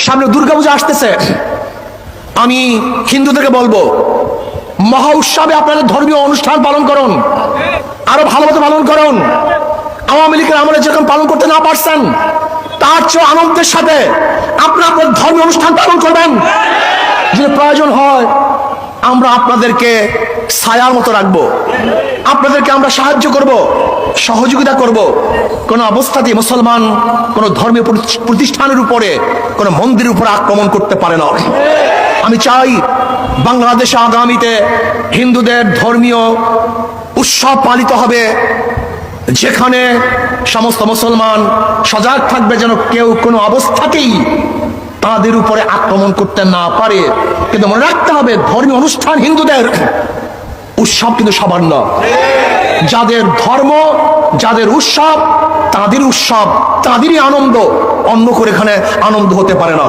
সামনে দুর্গাপূজা আসতেছে, আমি হিন্দুদেরকে বলবো মহা উৎসবে আপনাদের ধর্মীয় অনুষ্ঠান পালন করুন, আরো ভালোমতো পালন করুন। আওয়ামী লীগের আমলে যখন পালন করতে না পারছেন, তার চেয়ে আনন্দের সাথে আপনার ধর্মীয় অনুষ্ঠান পালন করবেন। যদি প্রয়োজন হয় আমরা আপনাদেরকে ছায়ার মতো রাখবো, আপনাদেরকে আমরা সাহায্য করব, সহযোগিতা করব। কোন অবস্থাতেই মুসলমান কোন ধর্মীয় প্রতিষ্ঠানের উপরে, কোন মন্দিরের উপরে আক্রমণ করতে পারে না। আমি চাই বাংলাদেশে আগামীতে হিন্দুদের ধর্মীয় উৎসব পালিত হবে, যেখানে সমস্ত মুসলমান সজাগ থাকবে যেন কেউ কোনো অবস্থাতেই তাদের উপরে আক্রমণ করতে না পারে। কিন্তু মনে রাখতে হবে ধর্মীয় অনুষ্ঠান হিন্দুদের, উৎসব কিন্তু সবার না। যাদের ধর্ম, যাদের উৎসব, তাদের উৎসব, তাদেরই আনন্দ, অন্য করে এখানে আনন্দ হতে পারে না।